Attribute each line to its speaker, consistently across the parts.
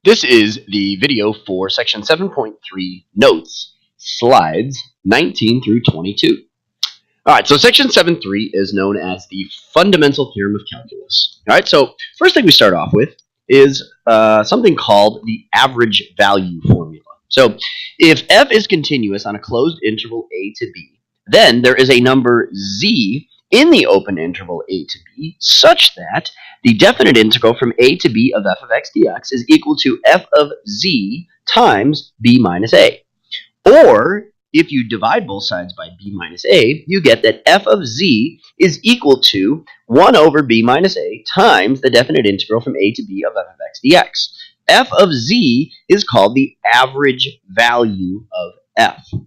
Speaker 1: This is the video for section 7.3 notes, slides 19 through 22. All right, so section 7.3 is known as the fundamental theorem of calculus. All right, so first thing we start off with is something called the average value formula. So if f is continuous on a closed interval a to b, then there is a number z in the open interval a to b such that the definite integral from a to b of f of x dx is equal to f of z times b minus a. Or if you divide both sides by b minus a, you get that f of z is equal to 1 over b minus a times the definite integral from a to b of f of x dx. F of z is called the average value of f. All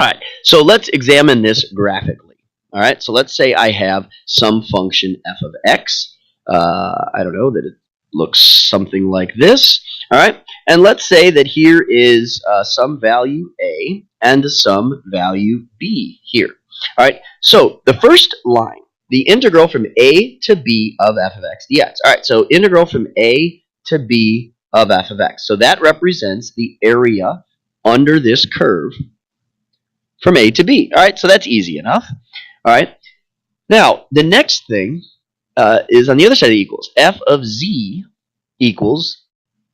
Speaker 1: right, so let's examine this graphically. All right, so let's say I have some function f of x. I don't know, that it looks something like this. All right, and let's say that here is some value a and some value b here. All right, so the first line, the integral from a to b of f of x dx. All right, so integral from a to b of f of x. So that represents the area under this curve from a to b. All right, so that's easy enough. All right, now the next thing is on the other side of the equals. F of z equals,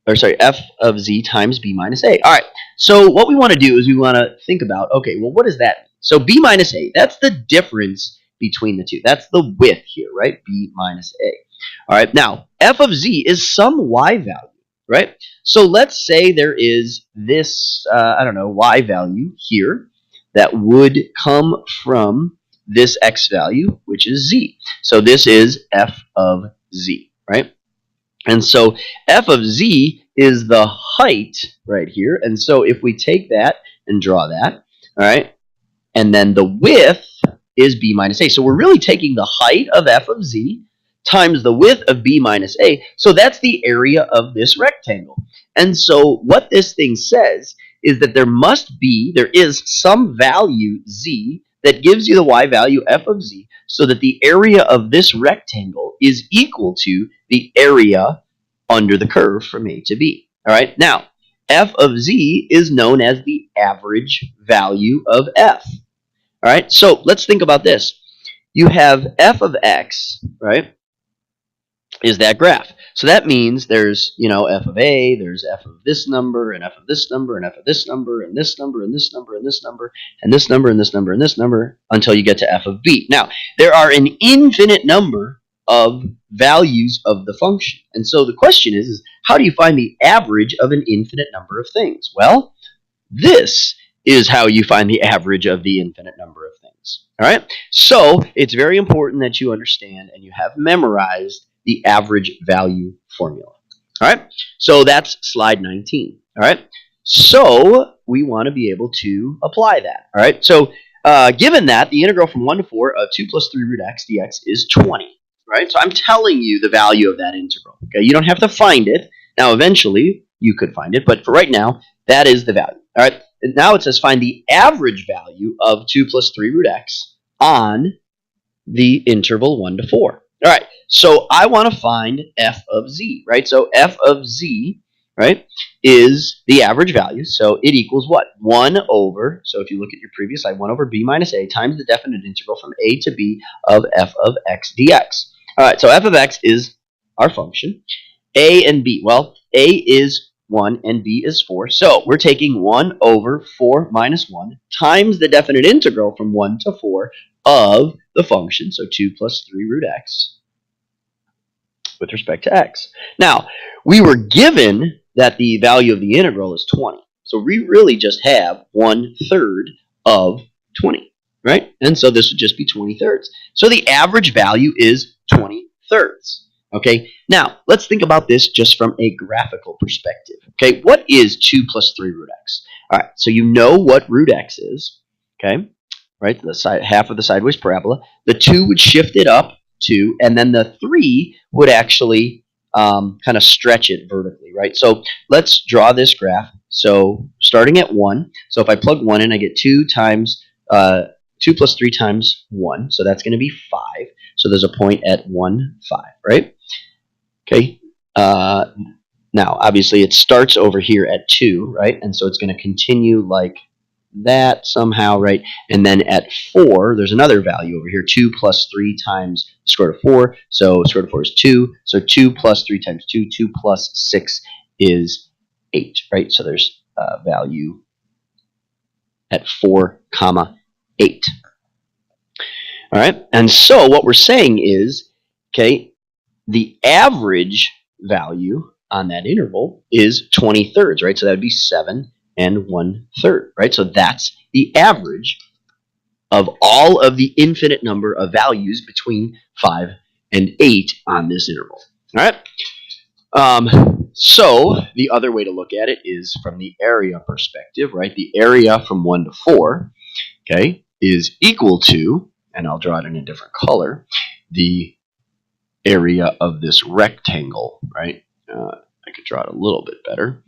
Speaker 1: or sorry, f of z times b minus a. All right, so what we want to do is we want to think about, okay, well, what does that mean? So b minus a, that's the difference between the two. That's the width here, right? B minus a. All right, now f of z is some y value, right? So let's say there is this, I don't know, y value here that would come from this x value, which is z. So this is f of z, right? And so f of z is the height right here. And so if we take that and draw that, all right, and then the width is b minus a. So we're really taking the height of f of z times the width of b minus a. So that's the area of this rectangle. And so what this thing says is that there is some value z that gives you the y value f of z, so that the area of this rectangle is equal to the area under the curve from a to b. All right, now f of z is known as the average value of f. All right, so let's think about this. You have f of x, right, is that graph. So that means there's, f of a, there's f of this number, and f of this number, and f of this number, and this number, and this number, and this number, and this number, and this number, and this number, until you get to f of b. Now, there are an infinite number of values of the function. And so the question is how do you find the average of an infinite number of things? Well, this is how you find the average of the infinite number of things. All right? So it's very important that you understand and you have memorized the average value formula. All right, so that's slide 19. All right, so we want to be able to apply that. All right, so given that the integral from 1 to 4 of 2 plus 3 root x dx is 20. Right, so I'm telling you the value of that integral. Okay, you don't have to find it. Now, eventually, you could find it, but for right now, that is the value. All right, and now it says find the average value of 2 plus 3 root x on the interval 1 to 4. All right, so I want to find f of z, right? So f of z, right, is the average value. So it equals what? 1 over, so if you look at your previous slide, 1 over b minus a times the definite integral from a to b of f of x dx. All right, so f of x is our function. A and b, well, a is 1 and b is 4. So we're taking 1 over 4 minus 1 times the definite integral from 1 to 4 of the function, so 2 plus 3 root x with respect to x. Now, we were given that the value of the integral is 20. So we really just have 1/3 of 20, right? And so this would just be 20/3. So the average value is 20/3. Okay, now let's think about this just from a graphical perspective. Okay, what is 2 plus 3 root x? All right, so you know what root x is, okay? Right, the side, half of the sideways parabola. The 2 would shift it up 2, and then the 3 would actually kind of stretch it vertically, right? So let's draw this graph. So starting at 1, so if I plug 1 in, I get 2 times 2 plus 3 times 1, so that's going to be 5. So there's a point at 1, 5, right? Okay. Now, obviously, it starts over here at 2, right? And so it's going to continue like that somehow, right? And then at 4, there's another value over here, 2 plus 3 times the square root of 4. So square root of 4 is 2. So 2 plus 3 times 2, 2 plus 6 is 8, right? So there's a value at 4 comma 8. All right, and so what we're saying is, okay, the average value on that interval is 20 thirds, right? So that would be 7 and 1/3, right? So that's the average of all of the infinite number of values between 5 and 8 on this interval. All right. So the other way to look at it is from the area perspective, right? The area from 1 to 4, okay, is equal to, and I'll draw it in a different color, the area of this rectangle, right? I could draw it a little bit better,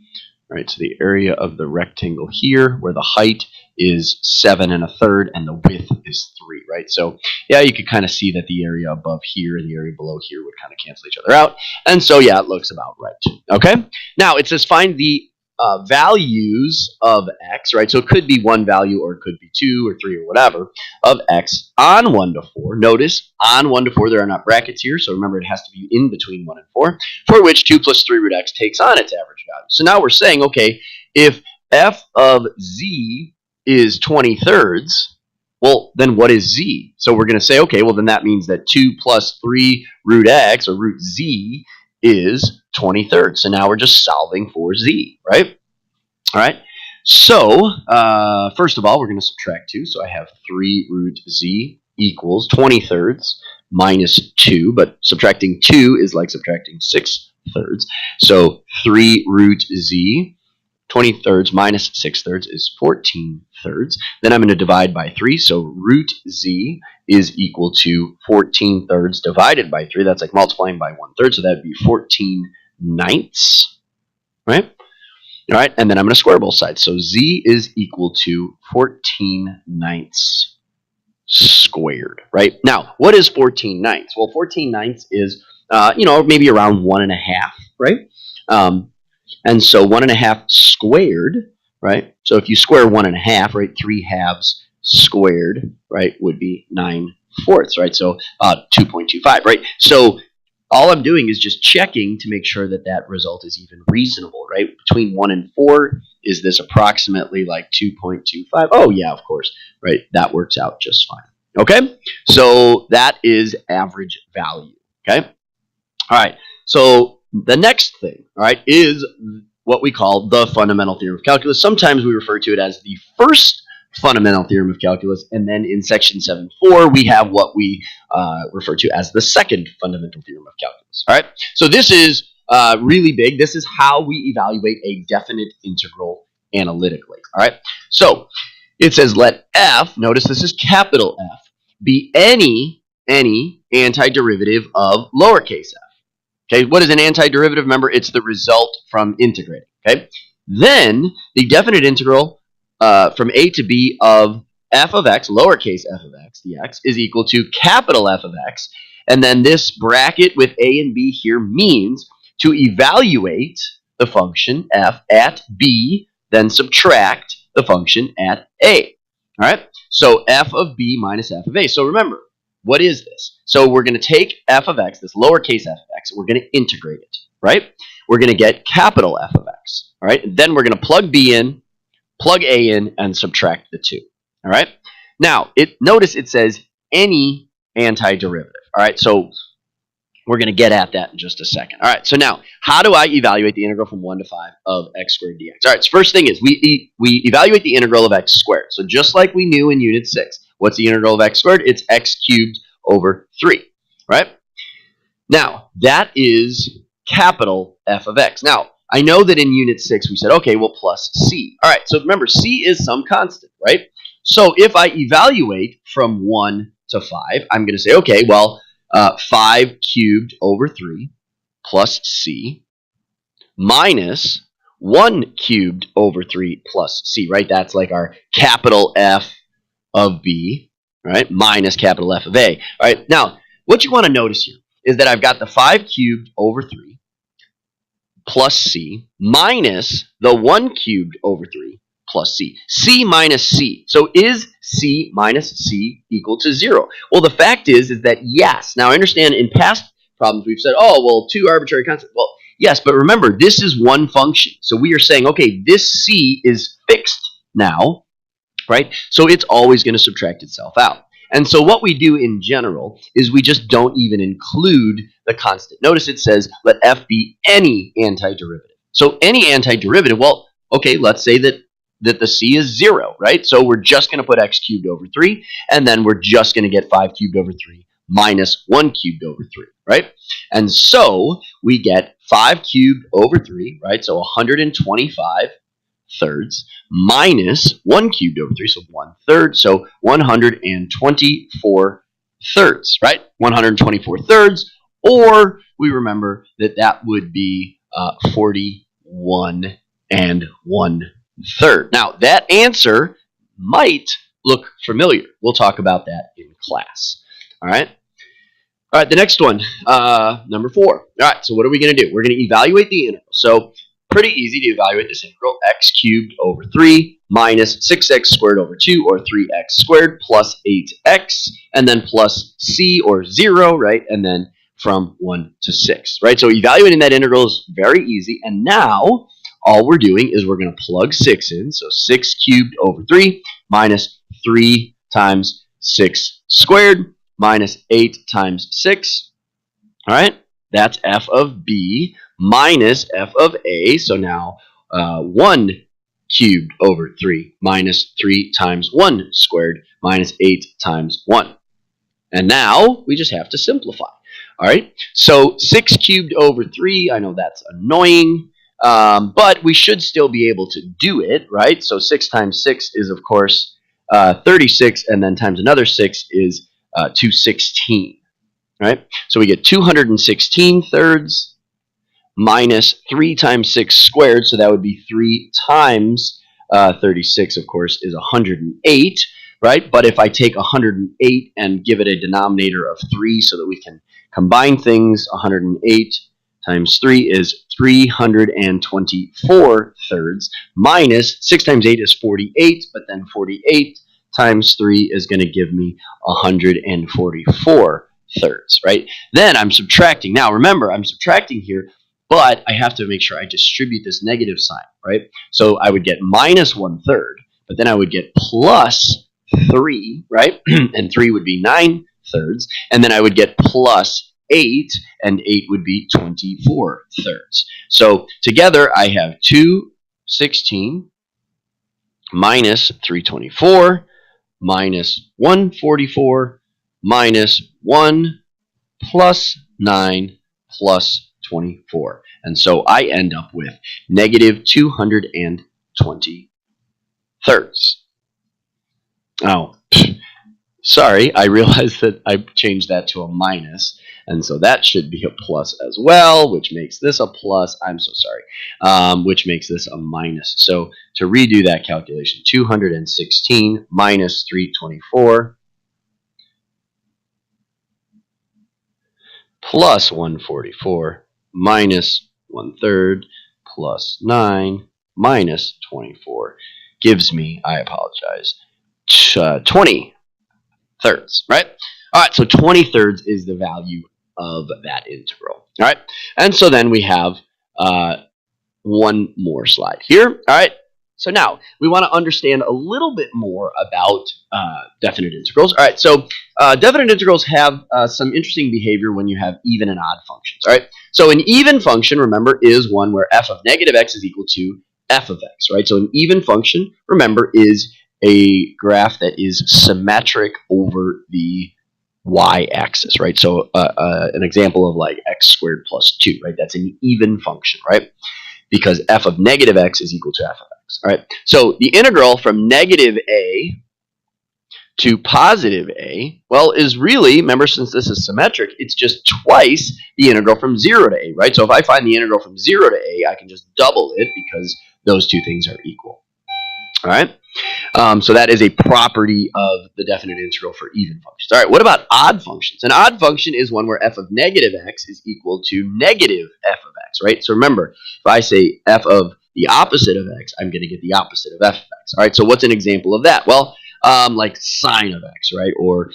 Speaker 1: right? So the area of the rectangle here, where the height is 7 1/3 and the width is 3, right? So yeah, you could kind of see that the area above here and the area below here would kind of cancel each other out. And so yeah, it looks about right. Okay. Now it says find the values of x, right? So it could be one value or it could be 2 or 3 or whatever of x on 1 to 4. Notice on 1 to 4 there are not brackets here, so remember it has to be in between 1 and 4, for which 2 plus 3 root x takes on its average value. So now we're saying, okay, if f of z is 20 thirds, well, then what is z? So we're going to say, okay, well, then that means that 2 plus 3 root x, or root z, is 20 thirds. So now we're just solving for z, right? All right. So first of all, we're going to subtract 2. So I have 3 root z equals 20 thirds minus 2. But subtracting 2 is like subtracting 6 thirds. So 3 root z, 20 thirds minus 6 thirds is 14 thirds. Then I'm going to divide by 3. So root z is equal to 14 thirds divided by 3. That's like multiplying by 1/3. So that would be 14 ninths, right? All right, and then I'm going to square both sides. So z is equal to 14 ninths squared, right? Now, what is 14 ninths? Well, 14 ninths is, maybe around 1.5, right? And so 1.5 squared, right? So if you square 1.5, right, 3 halves squared, right, would be 9/4, right? So 2.25, right? So all I'm doing is just checking to make sure that that result is even reasonable, right? Between 1 and 4, is this approximately like 2.25? Oh, yeah, of course, right? That works out just fine. Okay? So that is average value, okay? All right, so the next thing, all right, is what we call the fundamental theorem of calculus. Sometimes we refer to it as the first fundamental theorem of calculus, and then in section 7.4 we have what we refer to as the second fundamental theorem of calculus. All right, so this is really big. This is how we evaluate a definite integral analytically. All right, so it says let f, notice this is capital F, be any antiderivative of lowercase f. Okay, what is an antiderivative? Remember, it's the result from integrating. Okay, then the definite integral from a to b of f of x, lowercase f of x dx, is equal to capital F of x. And then this bracket with a and b here means to evaluate the function f at b, then subtract the function at a. All right, so f of b minus f of a. So remember, what is this? So we're going to take f of x, this lowercase f of x, and we're going to integrate it, right? We're going to get capital F of x, all right? And then we're going to plug b in, plug a in, and subtract the 2, all right? Now, notice it says any antiderivative, all right? So we're going to get at that in just a second. All right, so now, how do I evaluate the integral from 1 to 5 of x squared dx? All right, so first thing is we evaluate the integral of x squared. So just like we knew in Unit 6, what's the integral of x squared? It's x cubed over 3, right? Now, that is capital F of x. Now, I know that in Unit 6 we said, okay, well, plus c. All right, so remember, c is some constant, right? So if I evaluate from 1 to 5, I'm going to say, okay, well, 5 cubed over 3 plus c minus 1 cubed over 3 plus c, right? That's like our capital F of b, right, minus capital F of a. All right, now, what you want to notice here is that I've got the 5 cubed over 3 plus c minus the 1 cubed over 3 plus c. C minus c. So is c minus c equal to 0? Well, the fact is that yes. Now, I understand in past problems we've said, oh, well, two arbitrary constants. Well, yes, but remember, this is one function. So we are saying, okay, this c is fixed now, right? So it's always going to subtract itself out. And so what we do in general is we just don't even include the constant. Notice it says, let f be any antiderivative. So any antiderivative, well, okay, let's say that the c is 0, right? So we're just going to put x cubed over 3, and then we're just going to get 5 cubed over 3 minus 1 cubed over 3, right? And so we get 5 cubed over 3, right? So 125 thirds minus 1 cubed over 3, so 1/3, so 124 thirds, right? 124 thirds, or we remember that that would be 41 1/3. Now, that answer might look familiar. We'll talk about that in class. All right? All right, the next one, number 4. All right, so what are we going to do? We're going to evaluate the integral. So pretty easy to evaluate this integral. X cubed over 3 minus 6x squared over 2, or 3x squared, plus 8x, and then plus c, or 0, right? And then from 1 to 6, right? So evaluating that integral is very easy. And now all we're doing is we're going to plug 6 in. So 6 cubed over 3 minus 3 times 6 squared minus 8 times 6. All right? That's f of b minus f of a. So now 1 cubed over 3 minus 3 times 1 squared minus 8 times 1. And now we just have to simplify. All right? So 6 cubed over 3, I know that's annoying, but we should still be able to do it, right? So 6 times 6 is, of course, 36, and then times another 6 is 216. Right? So we get 216 thirds minus 3 times 6 squared, so that would be 3 times 36, of course, is 108, right? But if I take 108 and give it a denominator of 3 so that we can combine things, 108 times 3 is 324 thirds minus 6 times 8 is 48, but then 48 times 3 is going to give me 144 thirds, right? Then I'm subtracting. Now, remember, I'm subtracting here, but I have to make sure I distribute this negative sign, right? So I would get minus 1/3, but then I would get plus 3, right? And 3 would be 9 thirds, and then I would get plus 8, and 8 would be 24 thirds. So together I have 216 minus 324 minus 144 minus 1 plus 9 plus 24. And so I end up with negative 220 thirds. Oh, sorry, I realized that I changed that to a minus, and so that should be a plus as well, which makes this a plus. I'm so sorry, which makes this a minus. So to redo that calculation, 216 minus 324 plus 144 minus 1/3 plus 9 minus 24 gives me, I apologize, 20 thirds, right? All right, so 20 thirds is the value of that integral. All right, and so then we have one more slide here. All right, so now we want to understand a little bit more about definite integrals. All right, so definite integrals have some interesting behavior when you have even and odd functions. All right, so an even function, remember, is one where f of negative x is equal to f of x, right? So an even function, remember, is a graph that is symmetric over the y-axis, right? So an example of like x squared plus 2, right? That's an even function, right? Because f of negative x is equal to f of x, all right? So the integral from negative a to positive a, well, is really, remember, since this is symmetric, it's just twice the integral from 0 to a, right? So if I find the integral from 0 to a, I can just double it because those two things are equal. All right. So that is a property of the definite integral for even functions. All right, what about odd functions? An odd function is one where f of negative x is equal to negative f of x, right? So remember, if I say f of the opposite of x, I'm going to get the opposite of f of x. All right, so what's an example of that? Well, like sine of x, right? Or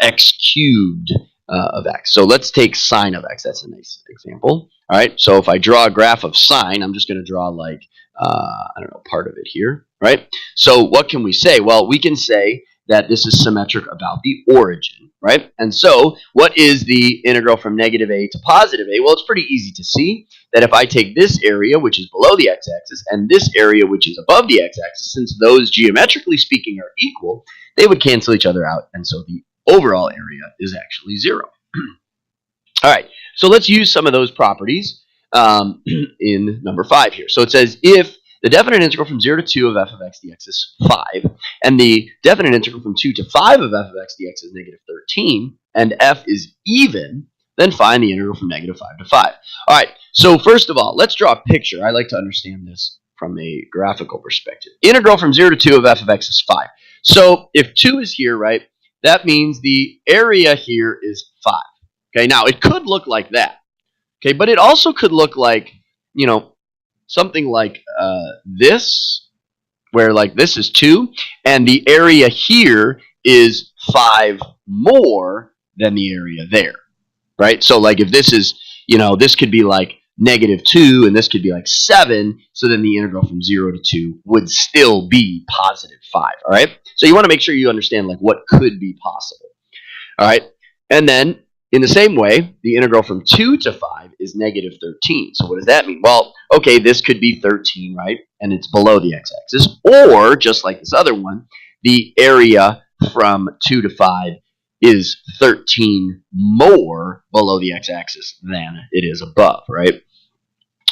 Speaker 1: x cubed of x. So let's take sine of x. That's a nice example. All right, so if I draw a graph of sine, I'm just going to draw like, I don't know, part of it here, right? So what can we say? Well, we can say that this is symmetric about the origin, right? And so what is the integral from negative a to positive a? Well, it's pretty easy to see that if I take this area, which is below the x-axis, and this area, which is above the x-axis, since those geometrically speaking are equal, they would cancel each other out, and so the overall area is actually 0. All right, so let's use some of those properties in number 5 here. So it says if the definite integral from 0 to 2 of f of x dx is 5, and the definite integral from 2 to 5 of f of x dx is negative 13, and f is even, then find the integral from negative 5 to 5. All right, so first of all, let's draw a picture. I like to understand this from a graphical perspective. Integral from 0 to 2 of f of x is 5. So if 2 is here, right, that means the area here is 5. Okay, now it could look like that. Okay, but it also could look like, you know, something like this, where like this is 2, and the area here is 5 more than the area there, right? So like if this is, you know, this could be like negative 2, and this could be like 7, so then the integral from 0 to 2 would still be positive 5, all right? So you want to make sure you understand like what could be possible, all right? And then in the same way, the integral from 2 to 5 is negative 13. So what does that mean? Well, okay, this could be 13, right? And it's below the x-axis. Or, just like this other one, the area from 2 to 5 is 13 more below the x-axis than it is above, right?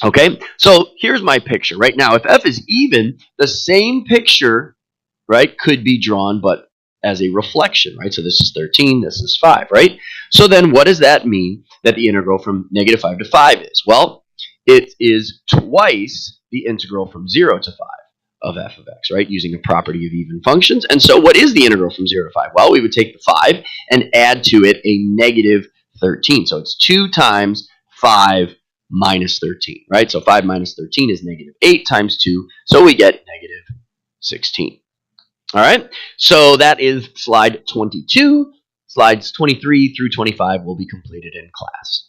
Speaker 1: Okay, so here's my picture. Right now, if f is even, the same picture, right, could be drawn, but as a reflection, right? So this is 13, this is 5, right? So then what does that mean that the integral from negative 5 to 5 is? Well, it is twice the integral from 0 to 5 of f of x, right? Using a property of even functions. And so what is the integral from 0 to 5? Well, we would take the 5 and add to it a negative 13. So it's 2 times 5 minus 13, right? So 5 minus 13 is negative 8 times 2, so we get negative 16. All right, so that is slide 22. Slides 23 through 25 will be completed in class.